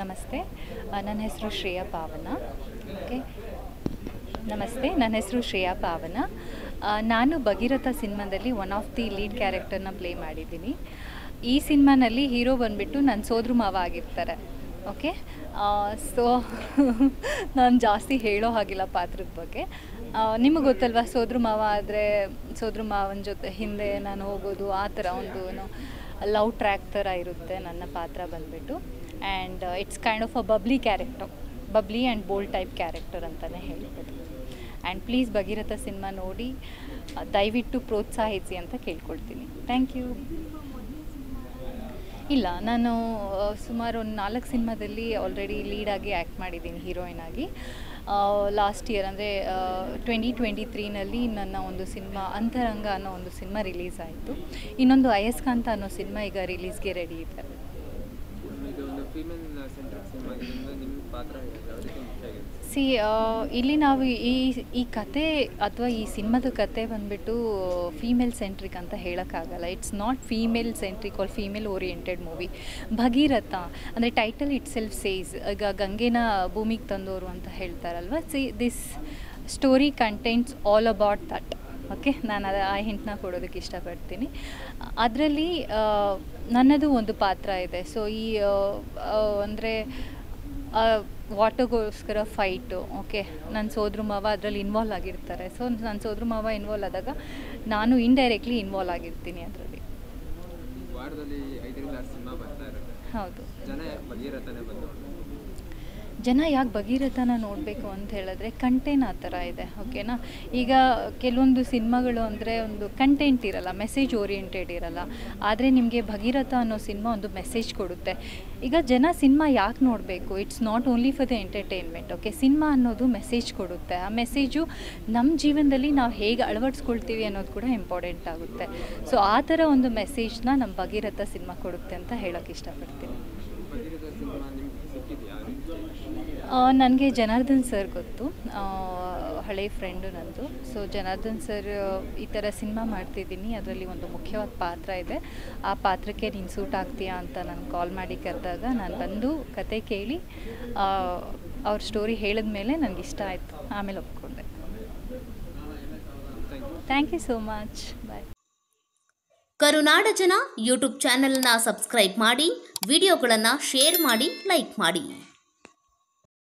ನಮಸ್ತೆ. ನನ್ನ ಹೆಸರು ಶ್ರೇಯಾ ಪಾವನ. ಓಕೆ, ನಮಸ್ತೆ, ನನ್ನ ಹೆಸರು ಶ್ರೇಯಾ ಪಾವನ. ನಾನು ಭಗೀರಥ ಸಿನಿಮಾದಲ್ಲಿ ಒನ್ ಆಫ್ ದಿ ಲೀಡ್ ಕ್ಯಾರೆಕ್ಟರ್ನ ಪ್ಲೇ ಮಾಡಿದ್ದೀನಿ. ಈ ಸಿನಿಮಾನಲ್ಲಿ ಹೀರೋ ಬಂದುಬಿಟ್ಟು ನನ್ನ ಸೋದ್ರ ಮಾವ ಆಗಿರ್ತಾರೆ. ಓಕೆ, ಸೊ ನಾನು ಜಾಸ್ತಿ ಹೇಳೋ ಹಾಗಿಲ್ಲ ಪಾತ್ರದ ಬಗ್ಗೆ. ನಿಮಗೆ ಗೊತ್ತಲ್ವ, ಸೋದ್ರ ಮಾವ ಆದರೆ ಸೋದ್ರ ಮಾವನ ಜೊತೆ ಹಿಂದೆ ನಾನು ಹೋಗೋದು, ಆ ಥರ ಒಂದು ಲವ್ ಟ್ರ್ಯಾಕ್ ಥರ ಇರುತ್ತೆ ನನ್ನ ಪಾತ್ರ ಬಂದುಬಿಟ್ಟು. And it's kind of a bubbly character, bubbly and bold type character ಅಂತಲೇ ಹೇಳ್ಬೋದು. ಆ್ಯಂಡ್ ಪ್ಲೀಸ್ ಭಗೀರಥ ಸಿನಿಮಾ ನೋಡಿ ದಯವಿಟ್ಟು ಪ್ರೋತ್ಸಾಹಿಸಿ ಅಂತ ಕೇಳ್ಕೊಳ್ತೀನಿ. Thank you. ಇಲ್ಲ, ನಾನು ಸುಮಾರು ಒಂದು 4 ಸಿನಿಮಾದಲ್ಲಿ ಆಲ್ರೆಡಿ ಲೀಡಾಗಿ ಆ್ಯಕ್ಟ್ ಮಾಡಿದ್ದೀನಿ, ಹೀರೋಯಿನ್ ಆಗಿ. ಲಾಸ್ಟ್ ಇಯರ್ ಅಂದರೆ 2023ನಲ್ಲಿ ನನ್ನ ಒಂದು ಸಿನಿಮಾ ಅಂತರಂಗ ಅನ್ನೋ ಒಂದು ಸಿನಿಮಾ ರಿಲೀಸ್ ಆಯಿತು. ಇನ್ನೊಂದು ಅಯಸ್ಕಾಂತ ಅನ್ನೋ ಸಿನಿಮಾ ಈಗ ರಿಲೀಸ್ಗೆ ರೆಡಿ ಇದೆ. ಸಿ, ಇಲ್ಲಿ ನಾವು ಈ ಕತೆ ಅಥವಾ ಈ ಸಿನಿಮಾದ ಕತೆ ಬಂದುಬಿಟ್ಟು ಫೀಮೇಲ್ ಸೆಂಟ್ರಿಕ್ ಅಂತ ಹೇಳೋಕ್ಕಾಗಲ್ಲ. It's not female centric R female oriented movie. Bhagiratha ಅಂದರೆ ಟೈಟಲ್ ಇಟ್ ಸೆಲ್ಫ್ ಸೇಸ್, ಈಗ ಗಂಗೆನ ಭೂಮಿಗೆ ತಂದವರು ಅಂತ ಹೇಳ್ತಾರಲ್ವ. See, this story contains all about that. Okay, ನಾನು ಆ ಹಿಂಟ್ನ ಕೊಡೋದಕ್ಕೆ ಇಷ್ಟಪಡ್ತೀನಿ. ಅದರಲ್ಲಿ ನನ್ನದು ಒಂದು ಪಾತ್ರ ಇದೆ. ಸೊ ಈ ಅಂದರೆ ವಾಟರ್ಗೋಸ್ಕರ ಫೈಟು. ಓಕೆ, ನನ್ನ ಸೋದ್ರ ಮಾವ ಅದರಲ್ಲಿ ಇನ್ವಾಲ್ವ್ ಆಗಿರ್ತಾರೆ. ಸೊ ನನ್ನ ಸೋದ್ರ ಮಾವ ಇನ್ವಾಲ್ವ್ ಆದಾಗ ನಾನು ಇಂಡೈರೆಕ್ಟ್ಲಿ ಇನ್ವಾಲ್ವ್ ಆಗಿರ್ತೀನಿ ಅದರಲ್ಲಿ. ಹೌದು. ಜನ ಯಾಕೆ ಭಗೀರಥನ ನೋಡಬೇಕು ಅಂತ ಹೇಳಿದ್ರೆ ಕಂಟೆಂಟ್ ಆ ಥರ ಇದೆ. ಓಕೆನಾ, ಈಗ ಕೆಲವೊಂದು ಸಿನಿಮಾಗಳು ಅಂದರೆ ಒಂದು ಕಂಟೆಂಟ್ ಇರಲ್ಲ, ಮೆಸೇಜ್ ಓರಿಯೆಂಟೆಡ್ ಇರಲ್ಲ. ಆದರೆ ನಿಮಗೆ ಭಗೀರಥ ಅನ್ನೋ ಸಿನಿಮಾ ಒಂದು ಮೆಸೇಜ್ ಕೊಡುತ್ತೆ. ಈಗ ಜನ ಸಿನಿಮಾ ಯಾಕೆ ನೋಡಬೇಕು? It's not only for the entertainment. Okay, cinema ಅನ್ನೋದು ಮೆಸೇಜ್ ಕೊಡುತ್ತೆ. ಆ ಮೆಸೇಜು ನಮ್ಮ ಜೀವನದಲ್ಲಿ ನಾವು ಹೇಗೆ ಅಳವಡಿಸ್ಕೊಳ್ತೀವಿ ಅನ್ನೋದು ಕೂಡ ಇಂಪಾರ್ಟೆಂಟ್ ಆಗುತ್ತೆ. ಸೊ ಆ ಥರ ಒಂದು ಮೆಸೇಜ್ನ ನಮ್ಮ ಭಗೀರಥ ಸಿನಿಮಾ ಕೊಡುತ್ತೆ ಅಂತ ಹೇಳೋಕ್ಕೆ ಇಷ್ಟಪಡ್ತೀನಿ. ನನಗೆ ಜನಾರ್ದನ್ ಸರ್ ಗೊತ್ತು, ಹಳೆ ಫ್ರೆಂಡು ನಂದು. ಸೊ ಜನಾರ್ದನ್ ಸರ್ ಈ ಥರ ಸಿನಿಮಾ ಮಾಡ್ತಿದ್ದೀನಿ, ಅದರಲ್ಲಿ ಒಂದು ಮುಖ್ಯವಾದ ಪಾತ್ರ ಇದೆ, ಆ ಪಾತ್ರಕ್ಕೆ ನೀನು ಸೂಟ್ ಆಗ್ತೀಯಾ ಅಂತ ನಾನು ಕಾಲ್ ಮಾಡಿ ಕರೆದಾಗ ನಾನು ಬಂದು ಕತೆ ಕೇಳಿ ಅವ್ರ ಸ್ಟೋರಿ ಹೇಳಿದ ಮೇಲೆ ನನಗೆ ಇಷ್ಟ ಆಯಿತು. ಆಮೇಲೆ ಒಪ್ಕೊಂಡೆ. Thank you so much. Bye. ಕರುನಾಡ ಜನ ಯೂಟ್ಯೂಬ್ ಚಾನೆಲ್ನ ಸಬ್ಸ್ಕ್ರೈಬ್ ಮಾಡಿ, ವಿಡಿಯೋಗಳನ್ನು ಶೇರ್ ಮಾಡಿ, ಲೈಕ್ ಮಾಡಿ.